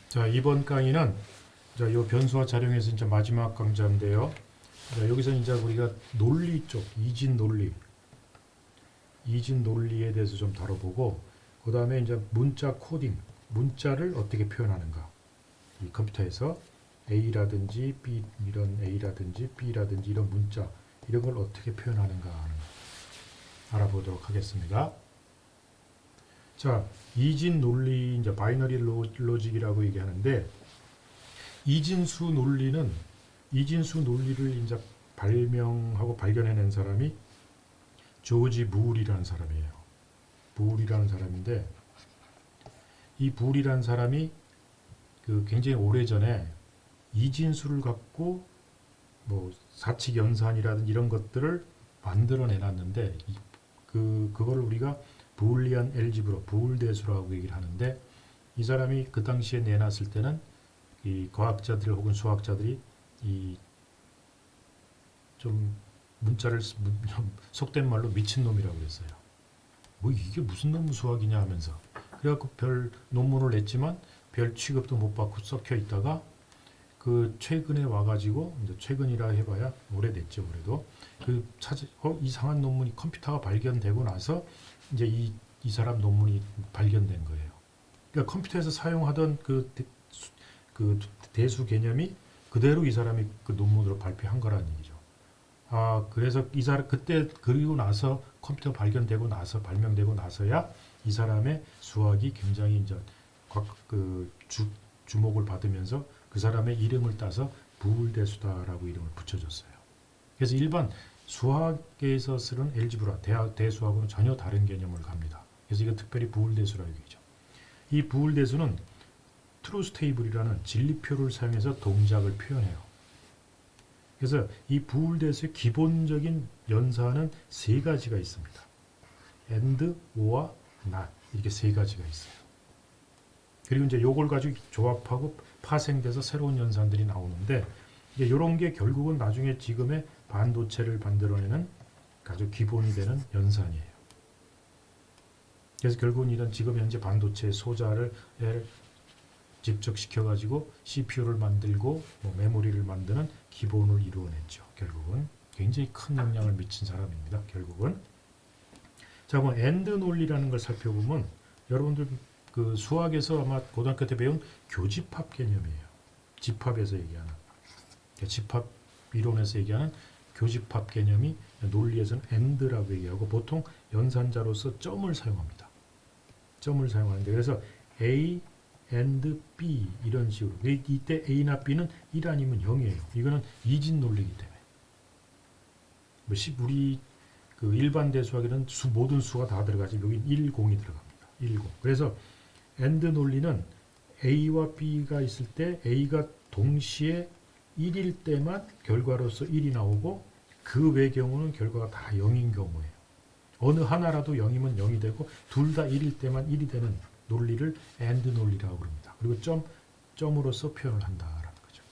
자, 이번 강의는 자, 요 변수와 자령에서 이제 마지막 강좌인데요. 자, 여기서 이제 우리가 논리 쪽, 이진 논리에 대해서 좀 다뤄보고, 그 다음에 이제 문자 코딩, 문자를 어떻게 표현하는가. 이 컴퓨터에서 A라든지 B, 이런 A라든지 B라든지 이런 문자, 이런 걸 어떻게 표현하는가 하는 거 알아보도록 하겠습니다. 자, 이진 논리, 이제 바이너리 로직이라고 얘기하는데, 이진수 논리를 이제 발명하고 발견해낸 사람이 조지 부울이라는 사람이에요. 부울이라는 사람인데, 이 부울이라는 사람이 그 굉장히 오래전에 이진수를 갖고 뭐 사칙 연산이라든지 이런 것들을 만들어 내놨는데, 그걸 우리가 부울리안 엘지브라, 부울 대수라고 얘기를 하는데, 이 사람이 그 당시에 내놨을 때는 이 과학자들 혹은 수학자들이 이 좀 문자를 좀 속된 말로 미친놈이라고 그랬어요. 뭐 이게 무슨 놈의 수학이냐 하면서, 그래갖고 별 논문을 냈지만 별 취급도 못 받고 썩혀 있다가 그 최근에 와가지고, 이제 최근이라 해봐야 오래됐죠. 그래도 그 이상한 논문이 컴퓨터가 발견되고 나서 이제 이 사람 논문이 발견된 거예요. 그러니까 컴퓨터에서 사용하던 그 대수 개념이 그대로 이 사람이 그 논문으로 발표한 거라는 얘기죠. 그래서 이 사람 그때, 그리고 나서 컴퓨터 발명되고 나서야 이 사람의 수학이 굉장히 이제 주목을 받으면서 그 사람의 이름을 따서 부울대수다라고 이름을 붙여줬어요. 그래서 일반 수학계에서 쓰는 엘지브라, 대수하고는 전혀 다른 개념을 갑니다. 그래서 이건 특별히 부울대수라고 얘기죠. 이 부울대수는 트루스 테이블이라는 진리표를 사용해서 동작을 표현해요. 그래서 이 부울대수의 기본적인 연산은 세 가지가 있습니다. and, or와 not, 이렇게 세 가지가 있어요. 그리고 이제 요걸 가지고 조합하고 파생돼서 새로운 연산들이 나오는데, 이제 이런 게 결국은 나중에 지금의 반도체를 만들어내는 아주 기본이 되는 연산이에요. 그래서 결국은 이런 지금 현재 반도체 소자를 집적시켜가지고 CPU를 만들고 뭐 메모리를 만드는 기본을 이루어냈죠. 결국은 굉장히 큰 영향을 미친 사람입니다. 결국은. 자, 그럼 AND 논리라는 걸 살펴보면, 여러분들 그 수학에서 아마 고등학교 때 배운 교집합 개념이에요. 집합에서 얘기하는, 집합 이론에서 얘기하는 교집합 개념이 논리에서는 AND라고 얘기하고, 보통 연산자로서 점을 사용합니다. 점을 사용하는데, 그래서 A and B 이런 식으로, 이때 A나 B는 1 아니면 0이에요. 이거는 이진 논리이기 때문에. 우리 그 일반 대수학에는 모든 수가 다 들어가지, 여기 1, 0이 들어갑니다. 1, 0. 그래서 AND 논리는 A와 B가 있을 때 A가 동시에 1일 때만 결과로서 1이 나오고, 그 외 경우는 결과가 다 0인 경우예요. 어느 하나라도 0이면 0이 되고, 둘 다 1일 때만 1이 되는 논리를 AND 논리라고 합니다. 그리고 점으로서 표현을 한다라는 거죠.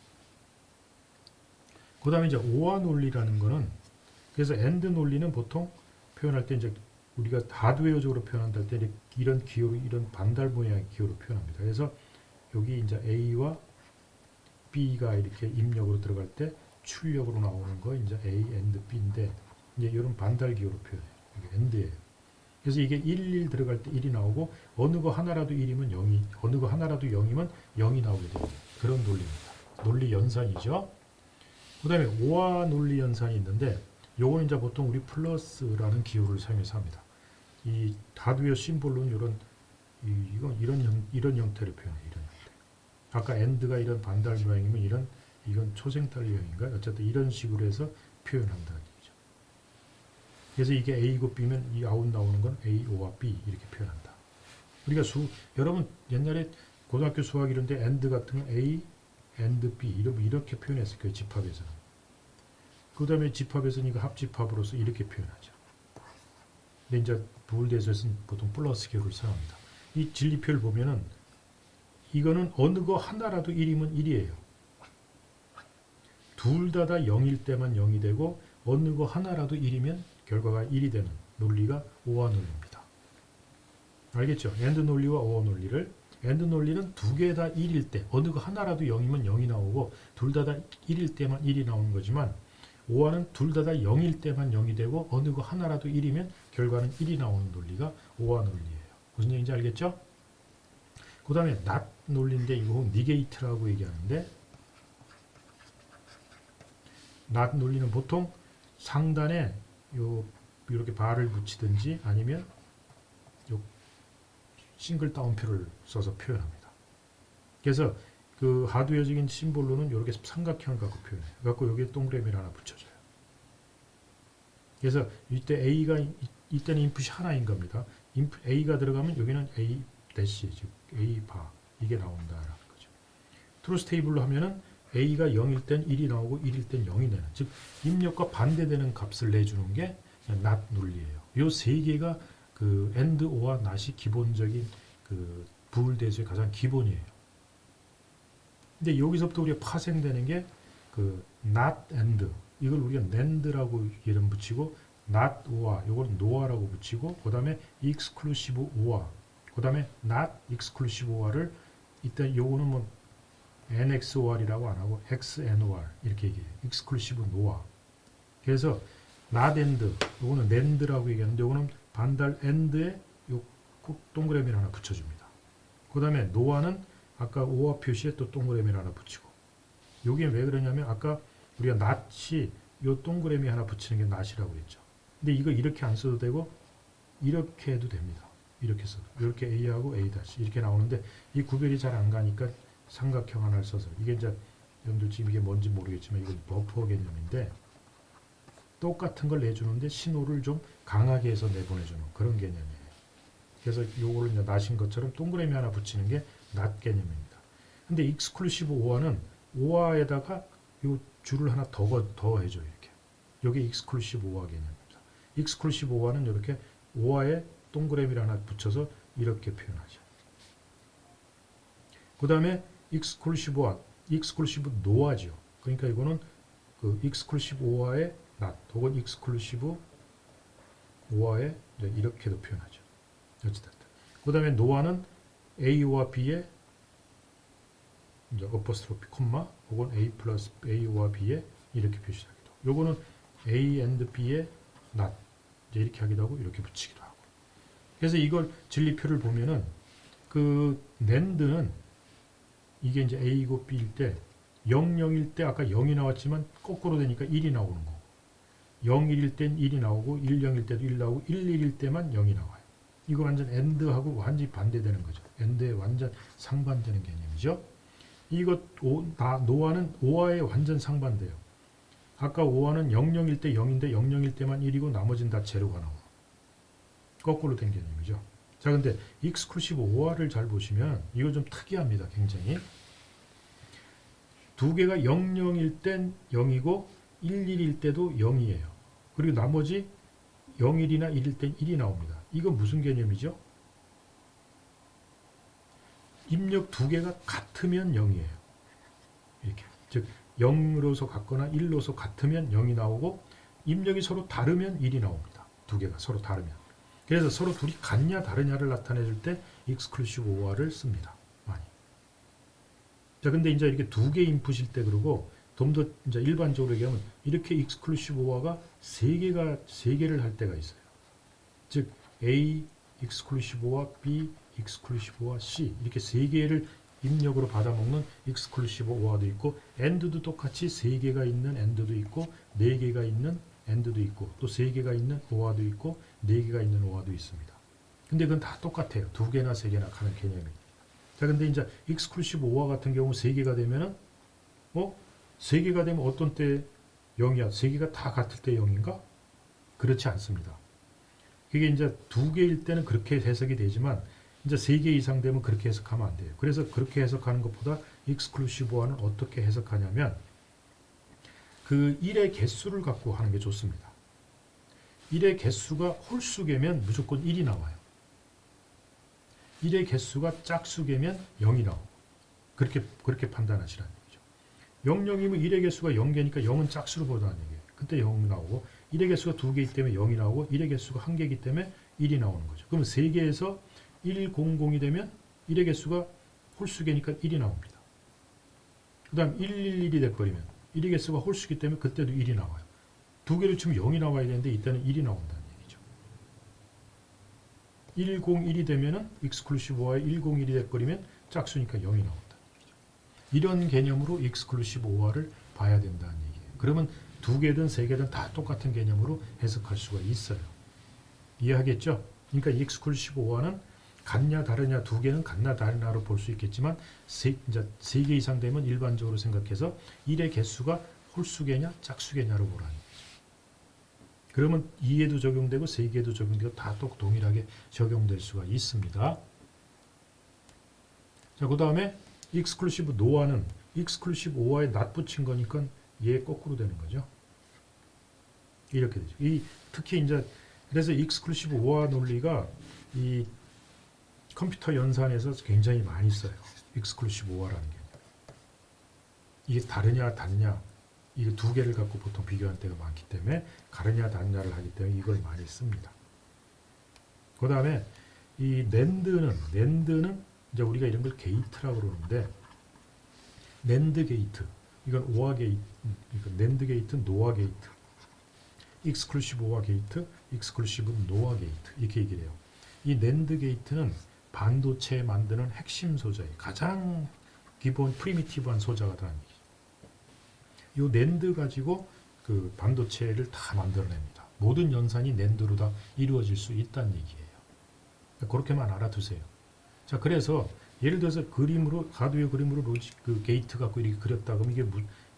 그 다음에 이제 OR 논리라는 거는, 그래서 AND 논리는 보통 표현할 때 이제 우리가 하드웨어적으로 표현한다 때 이런 기호로, 이런 반달 모양의 기호로 표현합니다. 그래서 여기 이제 A와 B가 이렇게 입력으로 들어갈 때 출력으로 나오는 거 이제 A and B인데, 이제 이런 반달 기호로 표현해요. 이게 AND예요. 그래서 이게 1 들어갈 때 1이 나오고, 어느 거 하나라도 1이면 0이, 어느 거 하나라도 0이면 0이 나오게 됩니다. 그런 논리입니다. 논리 연산이죠. 그 다음에 OR 논리 연산이 있는데, 요거는 이제 보통 우리 플러스라는 기호를 사용해서 합니다. 이 하드웨어 심볼로는 이런 형태를 표현해요. 이런 형태. 아까 AND가 이런 반달 모양이면 이건 초생달 유형인가? 어쨌든 이런 식으로 해서 표현한다. 그래서 이게 A고 B면 이 아웃 나오는 건 A와 B 이렇게 표현한다. 우리가 여러분 옛날에 고등학교 수학 이런 데 AND 같은 건 A, AND B 이렇게 표현했을 거예요. 집합에서는. 그 다음에 집합에서는 이거 합집합으로서 이렇게 표현하죠. 근데 이제 부울대수에서는 보통 플러스 기호를 사용합니다. 이 진리표를 보면은 이거는 어느 거 하나라도 1이면 1이에요. 둘 다 0일 때만 0이 되고, 어느 거 하나라도 1이면 결과가 1이 되는 논리가 OR 논리입니다. 알겠죠? AND 논리와 OR 논리를 AND 논리는 두 개 다 1일 때 어느 거 하나라도 0이면 0이 나오고 둘 다 1일 때만 1이 나오는 거지만 OR은 둘 다 0일 때만 0이 되고 어느 거 하나라도 1이면 결과는 1이 나오는 논리가 OR 논리예요. 무슨 얘기인지 알겠죠? 그 다음에 not 논리인데 이거 negate라고 얘기하는데 not 논리는 보통 상단에 이렇게 bar을 붙이든지 아니면 요 싱글 따옴표를 써서 표현합니다. 그래서 그 하드웨어적인 심볼로는 이렇게 삼각형을 갖고 표현해요. 갖고 여기에 동그라미를 하나 붙여줘요. 그래서 이때는 인풋이 하나인 겁니다. A가 들어가면 여기는 A 대시, 즉 A 바 이게 나온다라는 거죠. 트루스 테이블로 하면은 A가 0일 땐 1이 나오고 1일 땐 0이 되는, 즉 입력과 반대되는 값을 내주는 게 not 논리예요. 이 세 개가 그 AND, OR, NOT이 기본적인 그 부울 대수의 가장 기본이에요. 근데 여기서부터 우리가 파생되는 게 그 not AND, 이걸 우리가 NAND라고 이름 붙이고 not OR, 이걸 NOR라고 붙이고 그 다음에 exclusive OR, 그 다음에 not exclusive OR을 이때 요거는 뭐 NXOR이라고 안 하고 XNOR 이렇게 얘기해요. exclusive NOR. 그래서 not AND, 요거는 NAND라고 얘기하는데 요거는 반달 AND에 요 동그라미를 하나 붙여줍니다. 그 다음에 NOR는 아까 OR 표시에 또 동그라미를 하나 붙이고, 요게 왜 그러냐면 아까 우리가 not이 요 동그라미 하나 붙이는 게 not이라고 했죠. 근데 이거 이렇게 안 써도 되고 이렇게 해도 됩니다. 이렇게 써도 이렇게 A하고 A 다시 이렇게 나오는데 이 구별이 잘 안 가니까 삼각형 하나를 써서, 이게 이제 여러분들 지금 이게 뭔지 모르겠지만 이건 버퍼 개념인데 똑같은 걸 내주는데 신호를 좀 강하게 해서 내보내주는 그런 개념이에요. 그래서 요거를 이제 not인 것처럼 동그라미 하나 붙이는 게 not 개념입니다. 근데 exclusive OR는 OR에다가 요 줄을 하나 더 해줘요. 이렇게. 요게 exclusive OR 개념입니다. exclusive OR는 이렇게 OR에 동그라미를 하나 붙여서 이렇게 표현하죠. 그 다음에 exclusive OR, exclusive NOR죠. 그러니까 이거는 그 exclusive OR의 not 혹은 exclusive OR에 이렇게도 표현하죠. 어찌됐든. 그 다음에 NOR는 A와 B의 이제 어퍼스트로피 콤마 혹은 A 플러스 A와 B에 이렇게 표시하기도 하고, 요거는 A and B에 not 이제 이렇게 하기도 하고 이렇게 붙이기도 하고. 그래서 이걸 진리표를 보면은 그 NAND는 이게 이제 A이고 B일 때 0, 0일 때 아까 0이 나왔지만 거꾸로 되니까 1이 나오는 거고, 0, 1일 땐 1이 나오고 1, 0일 때도 1 나오고 1, 1일 때만 0이 나와요. 이거 완전 AND하고 완전히 반대되는 거죠. AND에 완전 상반되는 개념이죠. 이것 NOR는 OR에 완전 상반돼요. 아까 OR는 00일 때 0인데 00일 때만 1이고 나머지는 다 제로가 나와. 거꾸로 된 개념이죠. 자, 근데 exclusive OR를 잘 보시면 이거 좀 특이합니다. 굉장히. 두 개가 00일 땐 0이고 11일 때도 0이에요. 그리고 나머지 01이나 1일 땐 1이 나옵니다. 이건 무슨 개념이죠? 입력 두 개가 같으면 0이에요. 이렇게. 즉 0으로서 같거나 1로서 같으면 0이 나오고 입력이 서로 다르면 1이 나옵니다. 두 개가 서로 다르면. 그래서 서로 둘이 같냐 다르냐를 나타내줄 때 exclusive OR를 씁니다. 많이. 자, 근데 이제 이렇게 두 개 인풋일 때 그러고 좀 더 이제 일반적으로 얘기하면 이렇게 exclusive OR가 세 개를 할 때가 있어요. 즉 A exclusive OR, B exclusive OR, C 이렇게 세 개를 입력으로 받아먹는 exclusive OR도 있고, AND도 똑같이 세 개가 있는 AND도 있고, 네 개가 있는 AND도 있고, 또 세 개가 있는 OR도 있고, 네 개가 있는 OR도 있습니다. 근데 그건 다 똑같아요. 두 개나 세 개나 하는 개념이. 자, 근데 이제 exclusive OR 같은 경우 세 개가 되면은 세 개가 되면 어떤 때 0이야? 세 개가 다 같을 때 0인가? 그렇지 않습니다. 그게 이제 두 개일 때는 그렇게 해석이 되지만 이제 세 개 이상 되면 그렇게 해석하면 안 돼요. 그래서 그렇게 해석하는 것보다 exclusive OR는 어떻게 해석하냐면 그 1의 개수를 갖고 하는 게 좋습니다. 1의 개수가 홀수개면 무조건 1이 나와요. 1의 개수가 짝수개면 0이 나오고, 그렇게 판단하시라는 얘기죠. 00이면 1의 개수가 0개니까 0은 짝수로 보다는 얘기예요. 그때 0이 나오고, 1의 개수가 2개이기 때문에 0이 나오고, 1의 개수가 1개이기 때문에 1이 나오는 거죠. 그러면 3개에서 100이 되면 1의 개수가 홀수개니까 1이 나옵니다. 그 다음 111이 돼버리면 1의 개수가 홀수기 때문에 그때도 1이 나와요. 두 개를 치면 0이 나와야 되는데 이때는 1이 나온다는 얘기죠. 101이 되면은 익스클루시브 O와의 101이 돼버리면 짝수니까 0이 나온다는 얘기죠. 이런 개념으로 익스클루시브 O와를 봐야 된다는 얘기예요. 그러면 두 개든 세 개든 다 똑같은 개념으로 해석할 수가 있어요. 이해하겠죠? 그러니까 익스클루시브 O와는 같냐 다르냐 두 개는 같나 다르냐로 볼 수 있겠지만 세 개 이상 되면 일반적으로 생각해서 1의 개수가 홀수개냐 짝수개냐로 보라는 거죠. 그러면 2에도 적용되고 3개에도 적용되고 다 또 동일하게 적용될 수가 있습니다. 자, 그 다음에 익스클루시브 노와는 익스클루시브 O와에 낫 붙인 거니까 얘 거꾸로 되는 거죠. 이렇게 되죠. 특히 이제 그래서 익스클루시브 O와 논리가 이 컴퓨터 연산에서 굉장히 많이 써요. 익스클루시브 O와라는 개념. 이게 다르냐 닿냐 이 두 개를 갖고 보통 비교할 때가 많기 때문에 가르냐 닿냐를 하기 때문에 이걸 많이 씁니다. 그 다음에 이 낸드는 이제 우리가 이런 걸 게이트라고 그러는데 낸드 게이트 이건 오화 게이트, 낸드 게이트, 노화 게이트, 익스클루시브 오화 게이트, 익스클루시브 노화 게이트 이렇게 얘기를 해요. 이 낸드 게이트는 반도체 만드는 핵심 소자예요. 가장 기본 프리미티브한 소자가 들어가는 얘기죠. 이 낸드 가지고 그 반도체를 다 만들어냅니다. 모든 연산이 낸드로 다 이루어질 수 있다는 얘기예요. 그렇게만 알아두세요. 자, 그래서 예를 들어서 그림으로 하드웨어 그림으로 로직 그 게이트 갖고 이렇게 그렸다 그러면 이게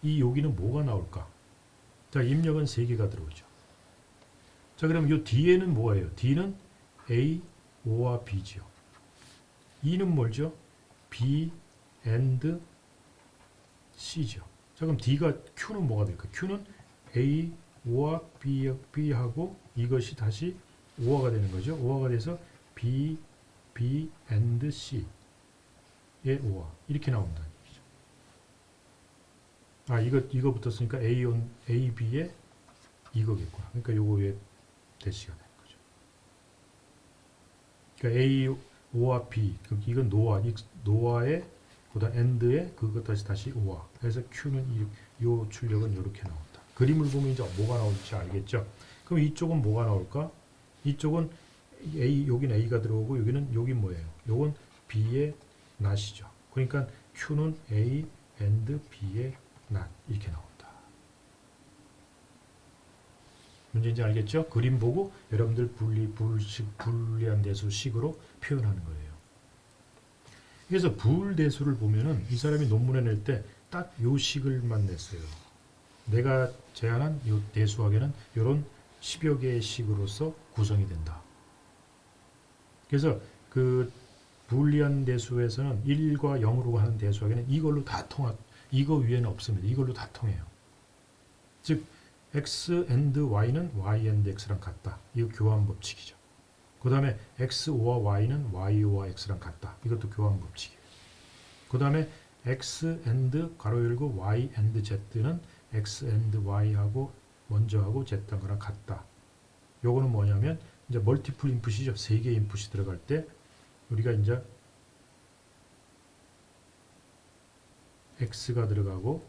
이 여기는 뭐가 나올까? 자, 입력은 3개가 들어오죠. 자, 그럼 이 D에는 뭐예요? D는 A, O와 B죠. E는 뭐죠? B, and C죠. 자, 그럼 D가 Q는 뭐가 될까? Q는 A, O와 B하고 이것이 다시 O화가 되는 거죠. O화가 돼서 B, and C의 O화 이렇게 나온다는 얘기죠. 아, 이거 붙었으니까 A, B에 이거겠구나. 그러니까 요거에 대시가 되는 거죠. 그러니까 A, O와 B, 이건 노화의 그다음 and에 그것 다시 O화. 그래서 Q는 요 출력은 이렇게 나온다. 그림을 보면 이제 뭐가 나올지 알겠죠? 그럼 이쪽은 뭐가 나올까? 이쪽은 여기는 A가 들어오고 여긴 뭐예요? 요건 B의 낫이죠. 그러니까 Q는 A and B의 낫 이렇게 나온다. 문제인지 알겠죠? 그림 보고 여러분들 불리한 대수식으로 표현하는 거예요. 그래서 부울대수를 보면은 이 사람이 논문에 낼 때 딱 요 식을만 냈어요. 내가 제안한 요 대수학에는 이런 10여 개의 식으로서 구성이 된다. 그래서 그 불리한 대수에서는 1과 0으로 하는 대수학에는 이걸로 다 이거 위에는 없습니다. 이걸로 다 통해요. 즉 x and y는 y and x랑 같다. 이거 교환 법칙이죠. 그 다음에 x와 y는 y와 x랑 같다. 이것도 교환 법칙이에요. 그 다음에 x and 가로 열고 y and z는 x and y하고 먼저 하고 z랑 거랑 같다. 요거는 뭐냐면 이제 멀티플 인풋이죠. 3개의 인풋이 들어갈 때 우리가 이제 x가 들어가고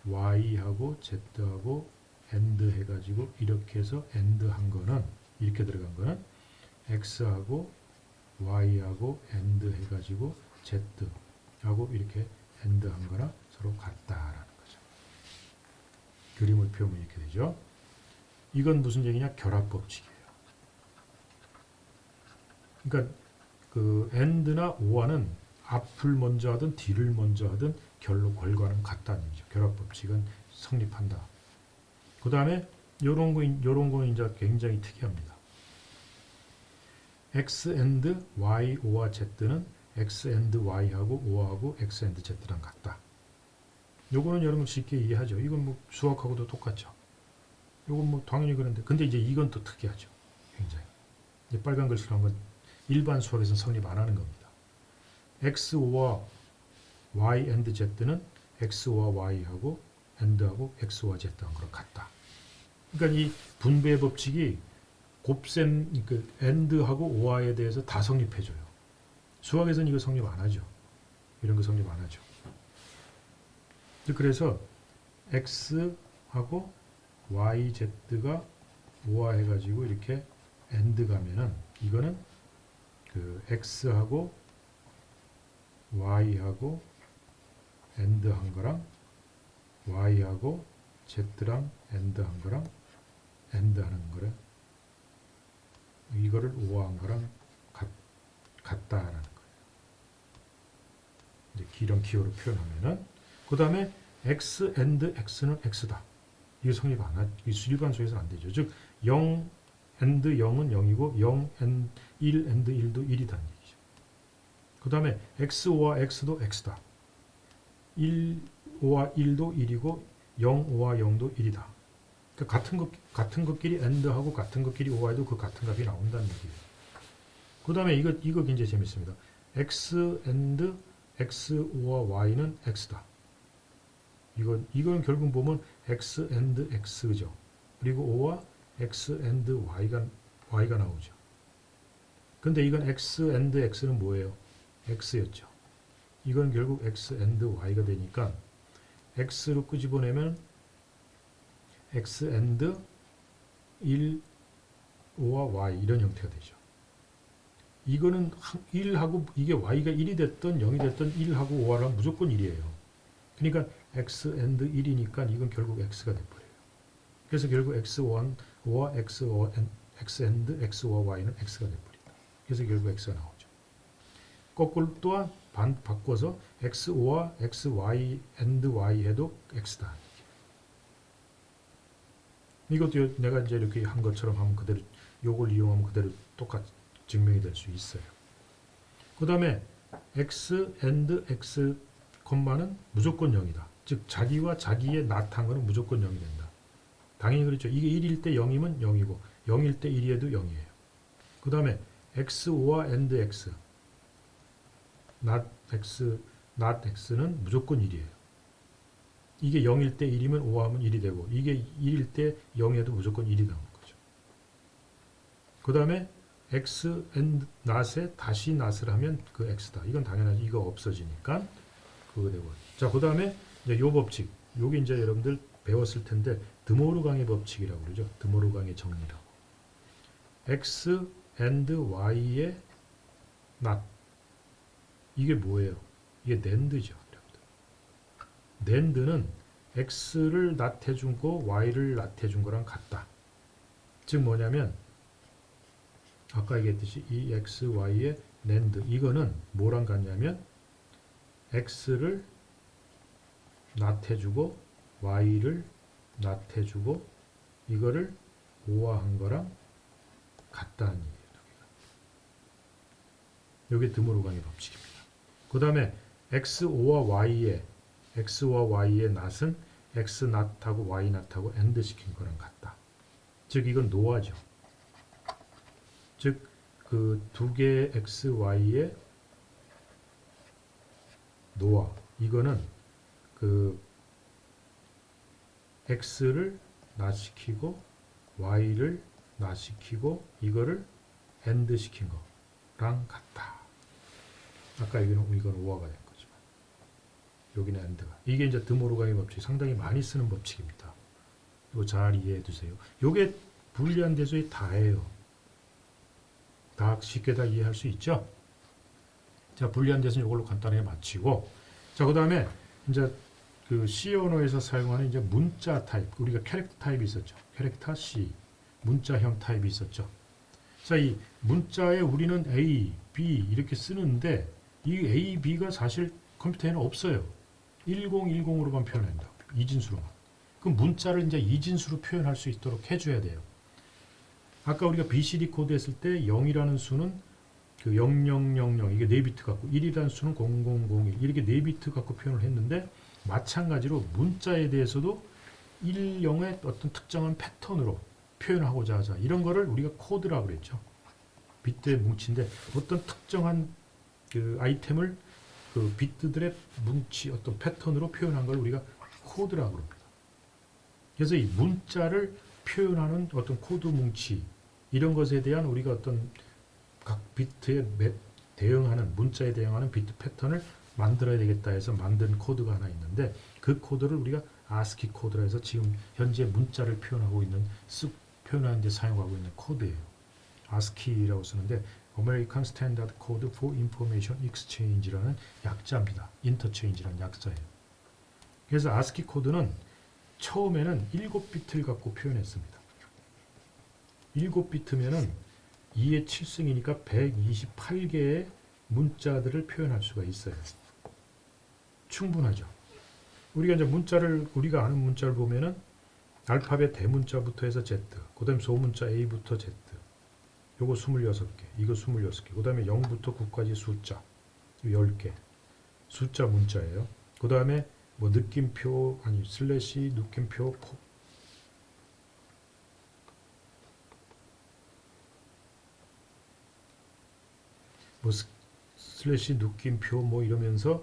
y하고 z하고 and 해가지고 이렇게 해서 and 한 거는 이렇게 들어간 거는 x하고 y하고 and 해가지고 z하고 이렇게 and 한 거나 서로 같다라는 거죠. 그림을 펴면 이렇게 되죠. 이건 무슨 얘기냐? 결합 법칙이에요. 그러니까 그 and나 o와는 앞을 먼저 하든 뒤를 먼저 하든 결과는 같다는 얘기죠. 결합 법칙은 성립한다. 그 다음에 요런 거 이제 굉장히 특이합니다. x and y, o와 z는 x and y하고 o하고 x and z랑 같다. 요거는 여러분 쉽게 이해하죠. 이건 뭐 수학하고도 똑같죠. 요건 뭐 당연히 그런데 근데 이제 이건 또 특이하죠. 굉장히. 이제 빨간 글씨로 한 건 일반 수학에서는 성립 안 하는 겁니다. x와 y and z는 x와 y하고 and하고 x와 z하고 그런 같다. 그러니까 이 분배 법칙이 곱셈 그 and하고 o와에 대해서 다 성립해줘요. 수학에서는 이거 성립 안 하죠. 이런 거 성립 안 하죠. 그래서 x하고 yz가 우화해가지고 이렇게 AND 가면은 이거는 그 x하고 y하고 AND 한 거랑 y하고 z랑 AND 한 거랑 AND 하는 거를 이거를 우화한 거랑 같다라는 거예요. 이제 이런 기호로 표현하면은 그 다음에 x AND x는 x다. 이게 성립 안 하죠. 이 수립관소에서 안 되죠. 즉 0 AND 0은 0이고 0 AND 1 AND 1도 1이다는 얘기죠. 그 다음에 x5와 x도 x다. 1, 5와 1도 1이고 0, 5와 0도 1이다. 그러니까 같은 것끼리 AND하고 같은 것끼리 5와도 그 같은 값이 나온다는 얘기예요. 그 다음에 이거 굉장히 재밌습니다. x AND x5와 y는 x다. 이건 결국 보면 x AND x죠. 그리고 5와 x AND y가 나오죠. 근데 이건 x AND x는 뭐예요? x였죠. 이건 결국 x AND y가 되니까 x로 끄집어내면 x AND 1, 5와 y 이런 형태가 되죠. 이거는 1하고 이게 y가 1이 됐든 0이 됐든 1하고 5하랑 무조건 1이에요. 그러니까 x AND 1이니까 이건 결국 x가 돼버려요. 그래서 결국 x5와 x AND x와 y는 x가 돼버린다. 그래서 결국 x가 나오죠. 거꾸로 또한 바꿔서 x5와 xy AND y 해도 x다. 이것도 내가 이제 이렇게 한 것처럼 하면 그대로 요걸 이용하면 그대로 똑같이 증명이 될 수 있어요. 그 다음에 x AND x 콤마는 무조건 0이다. 즉 자기와 자기의 나타한 거는 무조건 0이 된다. 당연히 그렇죠. 이게 1일 때 0이면 0이고 0일 때 1이어도 0이에요. 그 다음에 x5와 AND x not x는 무조건 1이에요. 이게 0일 때 1이면 5하면 1이 되고 이게 1일 때 0이어도 무조건 1이 나오는 거죠. 그 다음에 x and not에 다시 not을 하면 그 x다. 이건 당연하지. 이거 없어지니까 그거 되고. 자, 그 다음에 이제 요 법칙. 요게 이제 여러분들 배웠을 텐데 드모르강의 법칙이라고 그러죠. 드모르강의 정리라고. x and y의 not. 이게 뭐예요? 이게 NAND죠. NAND는 x를 낫해준 거, y를 낫해준 거랑 같다. 즉 뭐냐면 아까 얘기했듯이 이 x, y의 NAND 이거는 뭐랑 같냐면 x를 낫해주고 y를 낫해주고 이거를 우화한 거랑 같다는 얘기예요. 이게 드모르강의 법칙입니다. 그 다음에 x와 y의 낫은 x 낫하고 y 낫하고 AND 시킨 거랑 같다. 즉 이건 노화죠. 즉 그 두 개의 x, y의 노화. 이거는 그 x를 낫시키고 y를 낫시키고 이거를 AND 시킨 거랑 같다. 아까 이건 오화가 된 거지만 여기는 AND가. 이게 이제 드모르강의 법칙 상당히 많이 쓰는 법칙입니다. 이거 잘 이해해 두세요. 이게 불리한 대소의 다예요. 다 쉽게 다 이해할 수 있죠? 자, 불리한 대소는 이걸로 간단하게 마치고, 자, 그 다음에 이제 그 C 언어에서 사용하는 이제 문자 타입, 우리가 캐릭터 타입이 있었죠. 캐릭터 C, 문자형 타입이 있었죠. 자, 이 문자에 우리는 A, B 이렇게 쓰는데 이 A, B가 사실 컴퓨터에는 없어요. 1010으로만 표현한다. 이진수로만. 그럼 문자를 이제 이진수로 표현할 수 있도록 해줘야 돼요. 아까 우리가 BCD 코드 했을 때 0이라는 수는 그 0000 이게 4비트 갖고 1이라는 수는 0001 이렇게 4비트 갖고 표현을 했는데 마찬가지로 문자에 대해서도 1, 0의 어떤 특정한 패턴으로 표현하고자 하자. 이런 거를 우리가 코드라고 그랬죠. 비트의 뭉치인데 어떤 특정한 그 아이템을 그 비트들의 뭉치 어떤 패턴으로 표현한 걸 우리가 코드라고 합니다. 그래서 이 문자를 표현하는 어떤 코드 뭉치 이런 것에 대한 우리가 어떤 각 비트의 대응하는 문자에 대응하는 비트 패턴을 만들어야 되겠다 해서 만든 코드가 하나 있는데 그 코드를 우리가 ASCII 코드라 해서 지금 현재 문자를 표현하고 있는 표현하는 데 사용하고 있는 코드예요. ASCII라고 쓰는데 American Standard Code for Information Exchange라는 약자입니다. Interchange라는 약자예요. 그래서 ASCII 코드는 처음에는 7비트를 갖고 표현했습니다. 7비트면은 2의 7승이니까 128개의 문자들을 표현할 수가 있어요. 충분하죠. 우리가 아는 문자를 보면은 알파벳 대문자부터 해서 Z, 그다음에 소문자 A부터 Z, 요거 26개, 이거 26개, 그다음에 0부터 9까지 숫자 10개, 숫자 문자예요. 그다음에 뭐 느낌표 슬래시 느낌표 뭐 슬래시 느낌표 뭐 이러면서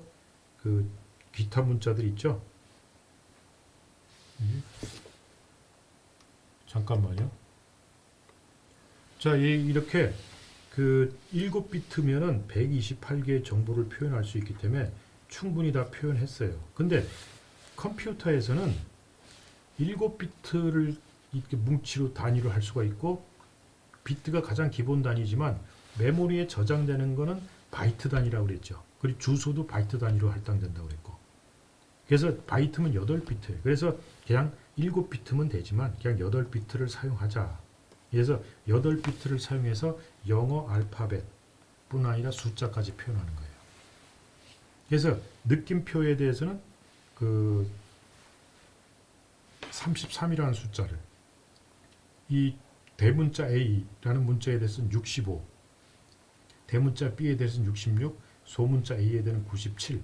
그 기타 문자들 있죠. 잠깐만요. 자, 이렇게 그 7비트면은 128개의 정보를 표현할 수 있기 때문에 충분히 다 표현했어요. 근데 컴퓨터에서는 7비트를 이렇게 뭉치로 단위로 할 수가 있고 비트가 가장 기본 단위지만 메모리에 저장되는 거는 바이트 단위라고 그랬죠. 그리고 주소도 바이트 단위로 할당된다고 그랬고. 그래서 바이트면 8비트예요. 그래서 그냥 7비트면 되지만 그냥 8비트를 사용하자. 그래서 8비트를 사용해서 영어 알파벳뿐 아니라 숫자까지 표현하는 거예요. 그래서 느낌표에 대해서는 그 33이라는 숫자를 이 대문자 A라는 문자에 대해서는 65, 대문자 B에 대해서는 66, 소문자 A에 대해서는 97,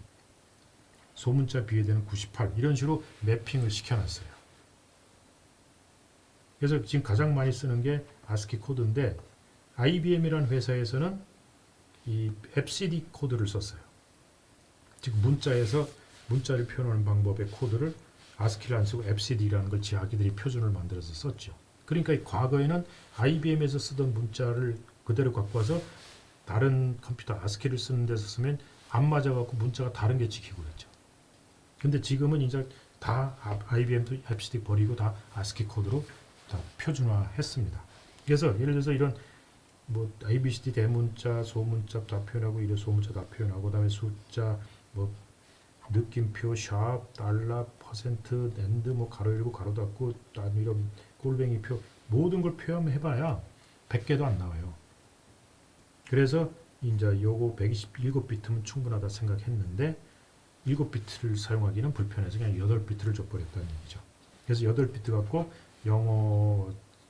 소문자 B에 대해서는 98 이런 식으로 매핑을 시켜놨어요. 그래서 지금 가장 많이 쓰는 게 ASCII 코드인데 IBM이라는 회사에서는 이 FCD 코드를 썼어요. 즉 문자에서 문자를 표현하는 방법의 코드를 ASCII를 안 쓰고 FCD라는 걸 자기들이 표준을 만들어서 썼죠. 그러니까 과거에는 IBM에서 쓰던 문자를 그대로 갖고 와서 다른 컴퓨터 ASCII를 쓰는 데서 쓰면 안 맞아갖고 문자가 다른 게 찍히고 그랬죠. 근데 지금은 이제 다 IBM도 FCD 버리고 다 ASCII 코드로 다 표준화했습니다. 그래서 예를 들어서 이런 뭐 ABCD 대문자, 소문자 다 표현하고 이런 소문자 다 표현하고 그다음에 숫자 뭐 느낌표, 샵, 달러, 퍼센트, 랜드 뭐 가로 열고 가로 닫고 이런 골뱅이표 모든 걸 표현해봐야 100개도 안 나와요. 그래서 이제 요거 127비트면 충분하다 생각했는데 7비트를 사용하기는 불편해서 그냥 8비트를 줘버렸다는 얘기죠. 그래서 8비트 갖고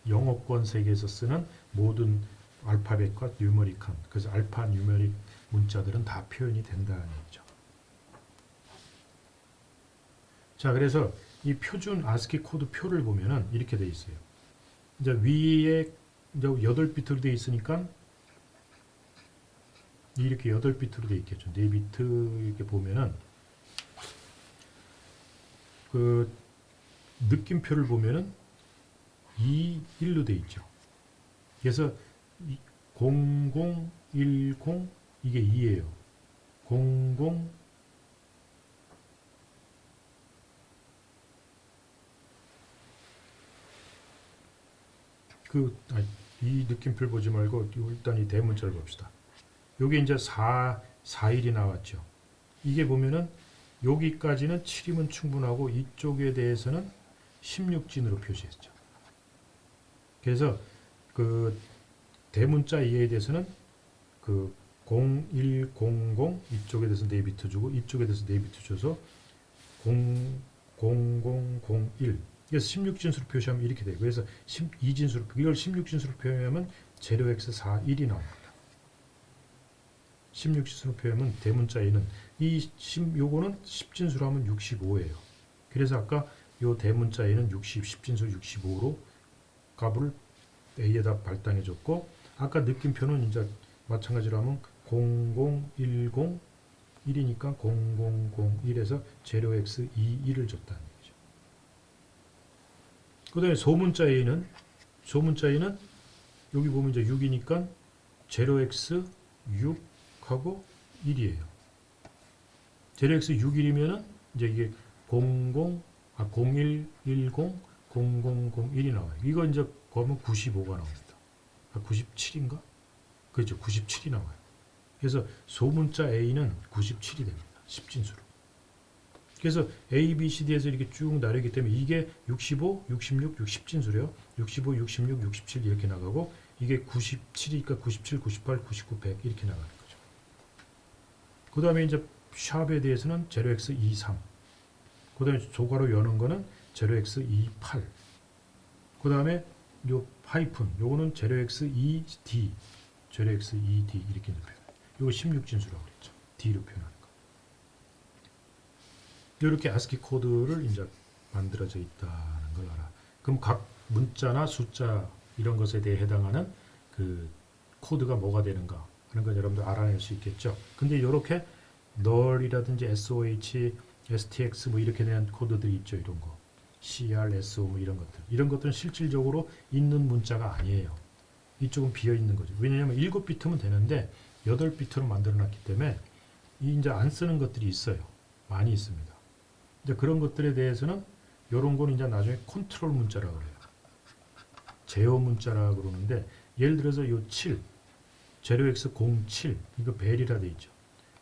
영어권 세계에서 쓰는 모든 알파벳과 뉴머릭한 그래서 알파 뉴머릭 문자들은 다 표현이 된다는 얘기죠. 자, 그래서 이 표준 ASCII 코드 표를 보면은 이렇게 돼 있어요. 이제 위에 이제 8비트로 돼 있으니까 이렇게 8비트로 돼 있겠죠. 4비트 이렇게 보면은 그 느낌표를 보면은 2, 1로 돼 있죠. 그래서 00, 10 이게 2예요. 00 이 느낌표를 보지 말고 일단 이 대문자를 봅시다. 여기 이제 4일이 나왔죠. 이게 보면은 여기까지는 7이면 충분하고 이쪽에 대해서는 16진으로 표시했죠. 그래서 그 대문자 2에 대해서는 그 0100 이쪽에 대해서 4비트 주고 이쪽에 대해서 4비트 줘서 0001 그래서 16진수로 표시하면 이렇게 돼요. 그래서 12진수로 이걸 16진수로 표현하면 0x41이 나옵니다. 16진수로 표현하면 대문자 A는 요거는 10진수로 하면 65예요. 그래서 아까 요 대문자 A는 10진수 65로 값을 A에다 발당해 줬고 아까 느낌표는 이제 마찬가지로 하면 0010 1이니까 0001에서 0x21을 줬다는 얘기죠. 그 다음에 소문자 A는 여기 보면 이제 6이니까 0x6 6하고 1이에요. 제로 x 61이면은 이제 이게 0110 0001이 나와요. 이거 이제 보면 95가 나옵니다. 97인가? 그렇죠. 97이 나와요. 그래서 소문자 A는 97이 됩니다. 10진수로. 그래서 A, B, C, D에서 이렇게 쭉 나르기 때문에 이게 65, 66, 60진수래요. 65, 66, 67 이렇게 나가고 이게 97이니까 97, 98, 99, 100 이렇게 나가는 거죠. 그 다음에 이제 샵에 대해서는 0x23. 그 다음에 조가로 여는 거는 0x28. 그 다음에 요 하이픈, 요거는 0x2d, 0x2d 이렇게 표현. 요거 16진수라고 그랬죠. d로 표현하는 거. 이렇게 ASCII 코드를 이제 만들어져 있다는 걸 알아. 그럼 각 문자나 숫자 이런 것에 대해 해당하는 그 코드가 뭐가 되는가 하는 걸 여러분들 알아낼 수 있겠죠. 근데 이렇게 null이라든지 SOH, STX 뭐 이렇게 대한 코드들이 있죠. 이런 거. CR, SO 뭐 이런 것들. 이런 것들은 실질적으로 있는 문자가 아니에요. 이쪽은 비어 있는 거죠. 왜냐하면 7비트면 되는데 8비트로 만들어 놨기 때문에 이제 안 쓰는 것들이 있어요. 많이 있습니다. 이제 그런 것들에 대해서는 이런 거는 이제 나중에 컨트롤 문자라고 그래요. 제어 문자라고 그러는데 예를 들어서 요 7, 0x07 이거 벨이라 돼 있죠.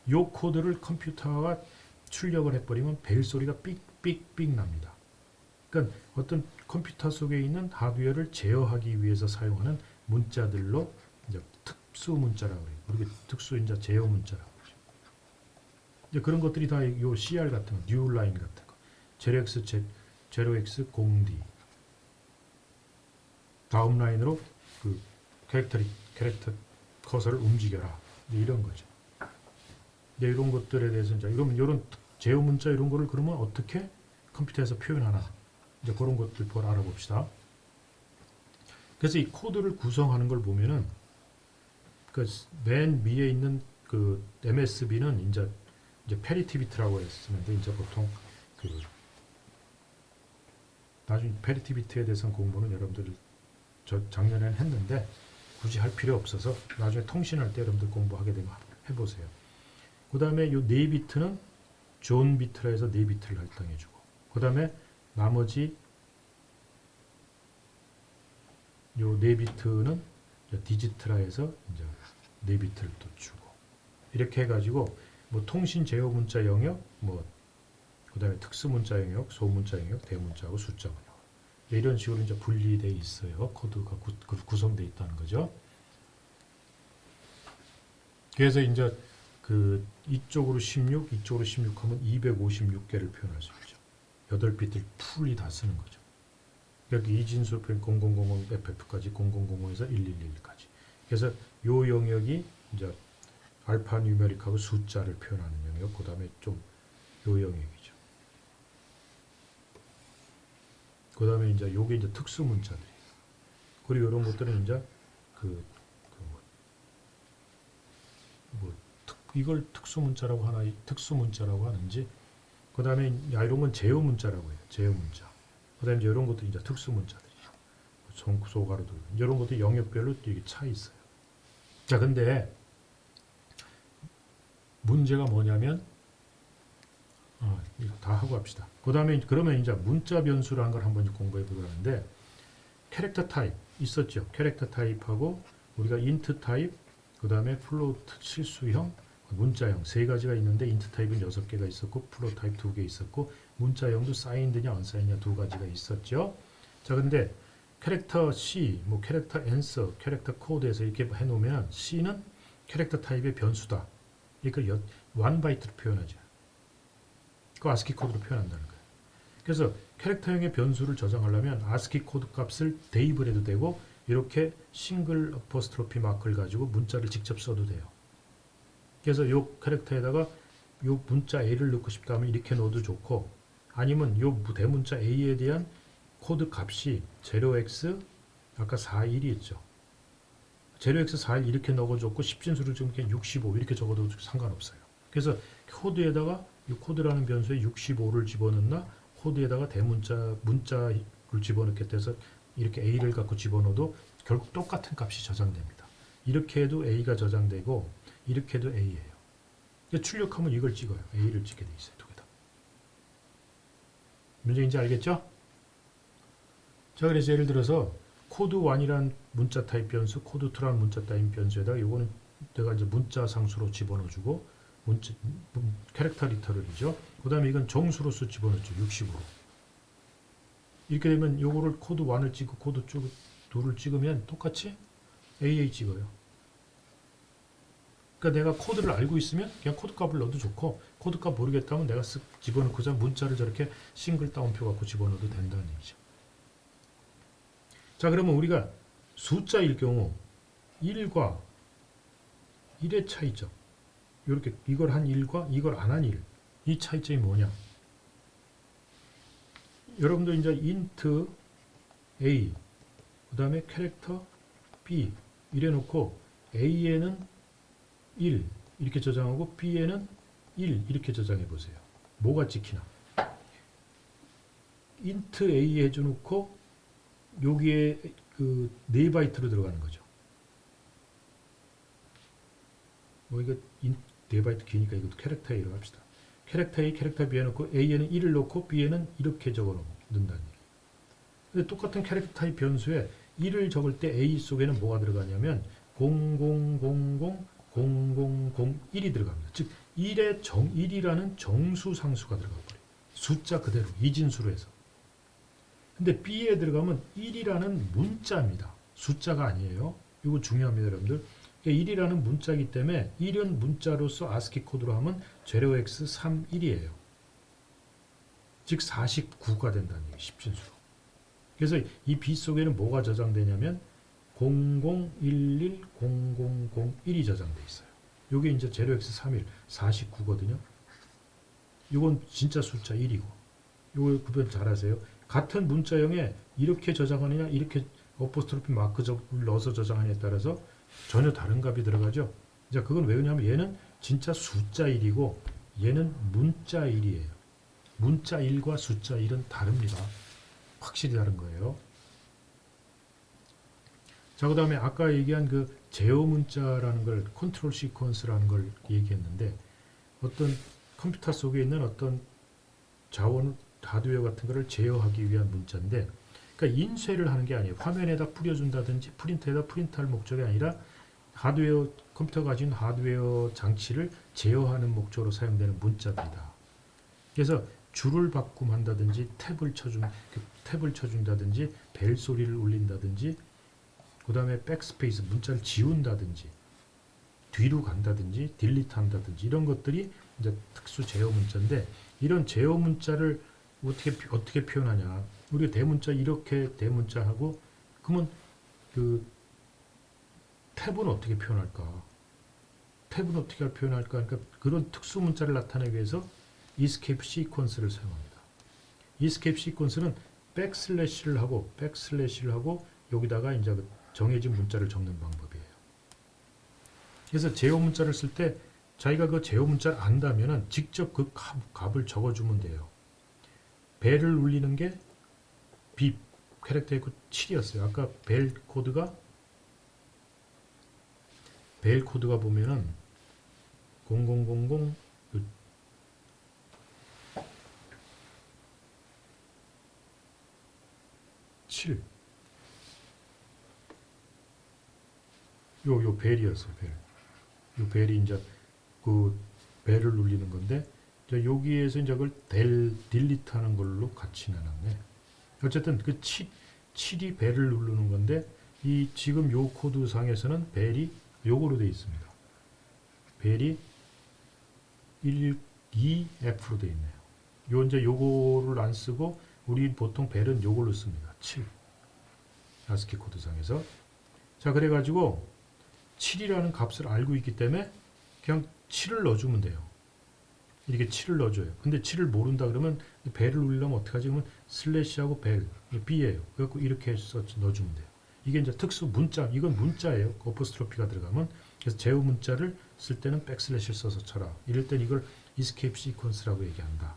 요 코드를 컴퓨터가 출력을 해버리면 벨 소리가 삑삑삑 납니다. 그러니까 어떤 컴퓨터 속에 있는 하드웨어를 제어하기 위해서 사용하는 문자들로 이제 특수 문자라고 해요. 그리고 특수 이제 제어 문자라고 그러죠. 이제 그런 것들이 다 요 CR 같은 거, 뉴 라인 같은 거, 0x0x0d 다음 라인으로 그 캐릭터 커서를 움직여라 이런 거죠. 이제 이런 것들에 대해서 이제 이런 제어 문자 이런 거를 그러면 어떻게 컴퓨터에서 표현하나 이제 그런 것들 알아봅시다. 그래서 이 코드를 구성하는 걸 보면은 그 맨 위에 있는 그 MSB는 이제 패리티 비트라고 했었는데 이제 보통 그 나중에 패리티 비트에 대해서는 공부는 여러분들 저 작년에는 했는데 굳이 할 필요 없어서 나중에 통신할 때 여러분들 공부하게 되면 해보세요. 그 다음에 요 4비트는 존 비트라 해서 4비트를 할당해주고 그 다음에 나머지 요 4비트는 디지트라 해서 이제 4비트를 또 주고 이렇게 해가지고 뭐 통신 제어 문자 영역 그 다음에 특수 문자 영역, 소문자 영역, 대문자하고 숫자 번역 이런 식으로 이제 분리되어 있어요. 코드가 구성되어 있다는 거죠. 그래서 이제 그 이쪽으로 16, 이쪽으로 16 하면 256개를 표현할 수 있죠. 8비트를 풀이 다 쓰는 거죠. 여기 이진수 표현 0000 FF까지 0000에서 1111까지. 그래서 요 영역이 이제 알파 뉴메릭하고 숫자를 표현하는 영역, 그 다음에 좀 요 영역이죠. 그 다음에 이제 요게 이제 특수 문자들이에요. 그리고 이런 것들은 이제 이걸 특수 문자라고 하나, 특수 문자라고 하는지, 그 다음에 이런 건 제어 문자라고 해요. 제어 문자. 그 다음에 이런 것도 이제 특수 문자들이죠. 소가로도 이런 것도 영역별로 이게 차 있어요. 자, 근데 문제가 뭐냐면 이거 다 하고 합시다. 그 다음에 그러면 이제 문자 변수라는 걸 한번 공부해 보려 하는데 캐릭터 타입 있었죠. 캐릭터 타입하고 우리가 인트 타입, 그 다음에 플로트 실수형, 문자형 세 가지가 있는데 인트 타입은 6개가 있었고 플로트 타입 2개 있었고 문자형도 사인드냐 언사인드냐 2가지가 있었죠. 자, 근데 캐릭터 C, 뭐 캐릭터 answer, 캐릭터 code에서 이렇게 해놓으면 C는 캐릭터 타입의 변수다. 그러니까 1바이트로 표현하죠. 그 ASCII 코드로 표현한다는 거예요. 그래서 캐릭터형의 변수를 저장하려면 ASCII 코드 값을 대입을 해도 되고 이렇게 싱글 어퍼스트로피 마크를 가지고 문자를 직접 써도 돼요. 그래서 요 캐릭터에다가 요 문자 A를 넣고 싶다 하면 이렇게 넣어도 좋고 아니면 요 대문자 A에 대한 코드 값이 0x 아까 41이 있죠. 0x 41 이렇게 넣어줬고 10진수를 좀 이렇게 65 이렇게 적어도 상관없어요. 그래서 코드에다가 이 코드라는 변수에 65를 집어넣나 코드에다가 문자를 집어넣게 해서 이렇게 A를 갖고 집어넣어도 결국 똑같은 값이 저장됩니다. 이렇게 해도 A가 저장되고 이렇게 해도 A예요. 출력하면 이걸 찍어요. A를 찍게 돼 있어요. 두 개 다. 문제인지 알겠죠? 자, 그래서 예를 들어서 코드 1이란 문자 타입 변수, 코드 2란 문자 타입 변수에다가 요거는 내가 이제 문자 상수로 집어넣어주고 캐릭터 리터럴이죠. 그 다음에 이건 정수로서 집어넣죠. 60으로. 이렇게 되면 요거를 코드 1을 찍고 코드 2를 찍으면 똑같이 AA 찍어요. 그러니까 내가 코드를 알고 있으면 그냥 코드 값을 넣어도 좋고, 코드 값 모르겠다면 내가 쓱 집어넣고자 문자를 저렇게 싱글 따옴표 갖고 집어넣어도 된다는 얘기죠. 자, 그러면 우리가 숫자일 경우 1과 1의 차이점, 이렇게 이걸 한 1과 이걸 안 한 1, 이 차이점이 뭐냐? 여러분들 이제 int a, 그 다음에 캐릭터 b 이래 놓고 a에는 1 이렇게 저장하고 b에는 1 이렇게 저장해 보세요. 뭐가 찍히나? int a 해줘 놓고 여기에 그 4바이트로 들어가는 거죠. 뭐 이거 4바이트 기니까 이것도 캐릭터 a로 합시다. 캐릭터 a, 캐릭터 b 해놓고 a에는 1을 넣고 b에는 이렇게 적어 넣는다는 얘기예요. 근데 똑같은 캐릭터 타입 변수에 1을 적을 때 a 속에는 뭐가 들어가냐면 0001이 들어갑니다. 즉 1이라는 정수상수가 들어가 버려요. 숫자 그대로 이진수로 해서. 근데 B에 들어가면 1이라는 문자입니다. 숫자가 아니에요. 이거 중요합니다, 여러분들. 1이라는 문자이기 때문에 1은 문자로서 아스키 코드로 하면 0x31이에요. 즉 49가 된다는 얘기예요. 10진수로. 그래서 이 B 속에는 뭐가 저장되냐면 00110001이 저장돼 있어요. 이게 이제 0x31 49거든요. 이건 진짜 숫자 1이고. 이거 구분 잘 하세요. 같은 문자형에 이렇게 저장하느냐 이렇게 어포스트로피 마크 넣어서 저장하느냐에 따라서 전혀 다른 값이 들어가죠. 자, 그건 왜 그러냐면 얘는 진짜 숫자 1이고 얘는 문자 1이에요. 문자 1과 숫자 1은 다릅니다. 확실히 다른 거예요. 자, 그 다음에 아까 얘기한 그 제어 문자라는 걸 컨트롤 시퀀스라는 걸 얘기했는데, 어떤 컴퓨터 속에 있는 어떤 자원 하드웨어 같은 거를 제어하기 위한 문자인데, 그러니까 인쇄를 하는 게 아니에요. 화면에다 뿌려준다든지 프린터에다 프린트할 목적이 아니라 하드웨어, 컴퓨터가 가진 하드웨어 장치를 제어하는 목적으로 사용되는 문자들이다. 그래서 줄을 바꿈한다든지 탭을 쳐준다든지 벨 소리를 울린다든지, 그 다음에 백스페이스 문자를 지운다든지 뒤로 간다든지 딜리트 한다든지 이런 것들이 이제 특수 제어 문자인데, 이런 제어 문자를 어떻게 표현하냐? 우리가 대문자 이렇게 대문자하고, 그러면 그 탭은 어떻게 표현할까? 탭은 어떻게 표현할까? 그러니까 그런 특수 문자를 나타내기 위해서 escape sequence를 사용합니다. escape sequence는 백슬래시를 하고 여기다가 이제 정해진 문자를 적는 방법이에요. 그래서 제어 문자를 쓸 때 자기가 그 제어 문자를 안다면은 직접 그 값을 적어주면 돼요. 벨을 울리는 게 B 캐릭터 있고 7이었어요. 아까 벨 코드가 보면은 0000 7 요 벨이었어요. 요 벨이 이제 그 벨을 울리는 건데, 여기에서 이제 그걸 딜리트 하는 걸로 같이 내놨네. 어쨌든 그 7이 벨을 누르는 건데, 이 지금 요 코드 상에서는 벨이 요거로 되어 있습니다. 벨이 2F로 되어 있네요. 요 이제 요거를 안 쓰고 우리 보통 벨은 요걸로 씁니다. 7. 아스키 코드 상에서. 자, 그래가지고 7이라는 값을 알고 있기 때문에 그냥 7을 넣어주면 돼요. 이렇게 7을 넣어줘요. 근데 7을 모른다 그러면 벨을 울리려면 어떻게 하지? 그러면 슬래시하고 벨, B예요. 그래갖고 이렇게 해서 넣어주면 돼요. 이게 이제 특수 문자, 이건 문자예요. 어포스트로피가 들어가면. 그래서 제어 문자를 쓸 때는 백슬래시를 써서 쳐라. 이럴 땐 이걸 escape sequence라고 얘기한다.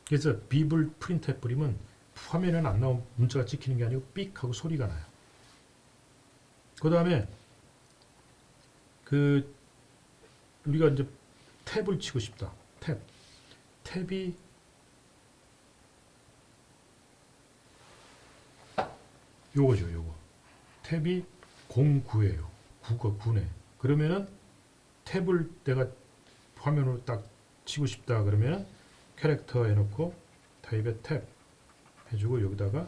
그래서 빕을 프린트해 버리면 화면에는 안 나온 문자가 찍히는 게 아니고 삑 하고 소리가 나요. 그 다음에 그 우리가 이제 탭을 치고 싶다. 탭이 요거죠, 요거. 탭이 09예요. 9가 9네. 그러면은 탭을 내가 화면으로 딱 치고 싶다 그러면 캐릭터 해놓고 타입에 탭 해주고 여기다가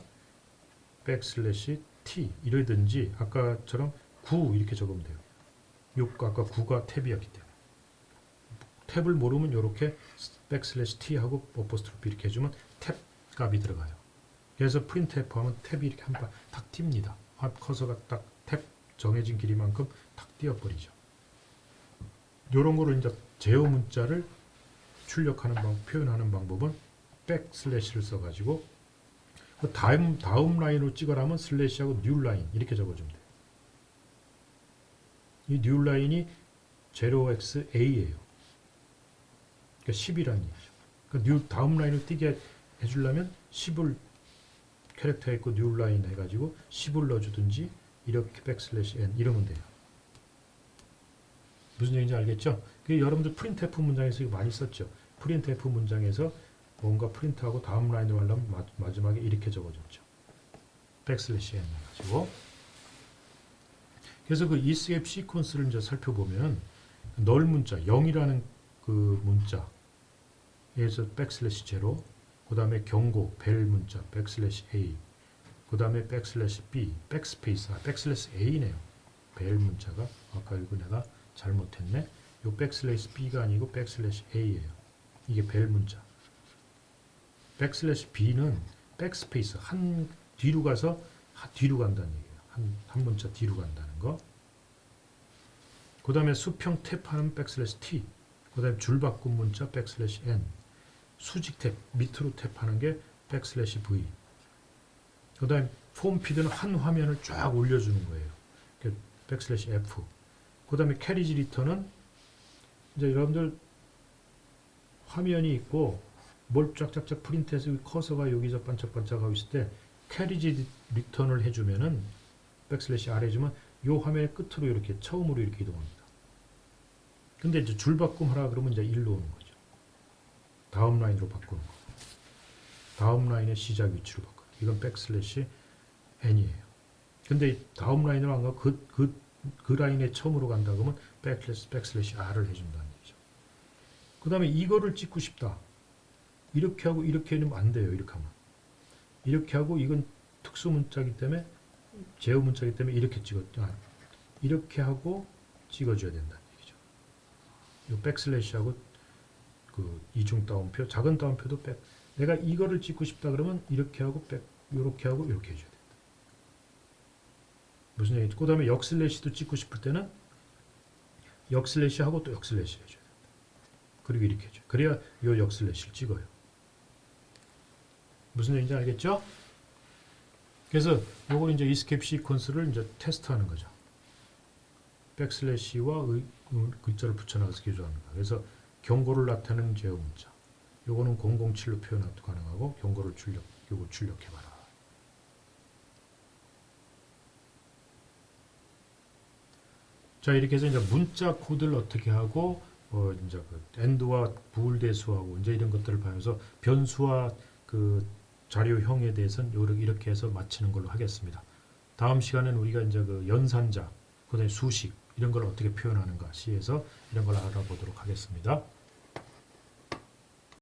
백슬래시 t 이러든지 아까처럼 9 이렇게 적으면 돼요. 아까 9가 탭이었기 때문에 탭을 모르면 이렇게 백슬래시 t 하고 어퍼스트로피 이렇게 해주면 탭 값이 들어가요. 그래서 프린트F 하면 탭이 이렇게 한 번 탁 튑니다. 커서가 딱 탭 정해진 길이만큼 탁 띄어버리죠. 이런 거를 이제 제어 문자를 출력하는 표현하는 방법은 백슬래시를 써가지고 다음 라인으로 찍어라면 슬래시하고 뉴 라인 이렇게 적어주면 돼요. 이 뉴 라인이 0xa예요. 그러니까 10이라는 얘기죠. 그러니까 다음 라인을 띄게 해주려면 10을 캐릭터에 있고 뉴 라인 해가지고 10을 넣어주든지 이렇게 백슬래시 n 이러면 돼요. 무슨 얘기인지 알겠죠? 여러분들 프린트F 문장에서 이거 많이 썼죠. 프린트F 문장에서 뭔가 프린트하고 다음 라인으로 하려면 마지막에 이렇게 적어줬죠. 백슬래시 n 해가지고. 그래서 그 escape 시퀀스를 이제 살펴보면 널 문자 0이라는 그 문자에서 백슬래시 0, 그 다음에 경고 벨 문자 백슬래시 a, 그 다음에 백슬래시 b, 백스페이스 백슬래시 a네요. 벨 문자가 아까 이거 내가 잘못했네. 요 백슬래시 b가 아니고 백슬래시 a예요. 이게 벨 문자. 백슬래시 b는 백스페이스 한 뒤로 가서 뒤로 간다는 얘기예요. 한 문자 뒤로 간다는 거. 그 다음에 수평 탭하는 백슬래시 t, 그 다음에 줄바꿈 문자 백슬래시 n, 수직 탭 밑으로 탭하는 게 백슬래시 v. 그 다음에 폼 피드는 한 화면을 쫙 올려주는 거예요. 백슬래시 f. 그 다음에 캐리지 리턴은 이제 여러분들 화면이 있고 뭘 쫙쫙쫙 프린트해서 커서가 여기서 반짝반짝하고 있을 때 캐리지 리턴을 해주면은 백슬래시 R 해주면 요 화면의 끝으로 이렇게 처음으로 이렇게 이동합니다. 근데 이제 줄 바꿈 하라 그러면 이제 1로 오는 거죠. 다음 라인으로 바꾸는 거. 다음 라인의 시작 위치로 바꾸는 거. 이건 백슬래시 N이에요. 근데 다음 라인으로 안 가고 그 라인의 처음으로 간다 그러면 백슬래시 R을 해준다는 얘기죠. 그 다음에 이거를 찍고 싶다. 이렇게 하고 이렇게 하면 안 돼요. 이렇게 하면. 이렇게 하고 이건 특수 문자이기 때문에 제어 문자이기 때문에 이렇게 이렇게 하고 찍어줘야 된다는 얘기죠. 이 백슬래시하고 그 이중 따옴표, 작은 따옴표도 내가 이거를 찍고 싶다 그러면 이렇게 하고 이렇게 하고 이렇게 해줘야 된다. 무슨 얘기죠? 그 다음에 역슬래시도 찍고 싶을 때는 역슬래시하고 또 역슬래시 해줘야 된다. 그리고 이렇게 해줘요. 그래야 이 역슬래시를 찍어요. 무슨 얘기인지 알겠죠? 그래서 요걸 이제 escape 시퀀스를 이제 테스트하는 거죠. 백슬래시와 글자를 붙여넣어서 개조하는 거. 그래서 경고를 나타내는 제어 문자. 요거는 007로 표현도 가능하고 경고를 요거 출력해봐라. 자, 이렇게 해서 이제 문자 코드를 어떻게 하고 이제 그 AND와 부울 대수하고 이제 이런 것들을 봐서 변수와 그 자료형에 대해서는 이렇게 해서 마치는 걸로 하겠습니다. 다음 시간에는 우리가 이제 그 연산자, 그다음에 수식 이런 걸 어떻게 표현하는가 C에서 이런 걸 알아보도록 하겠습니다.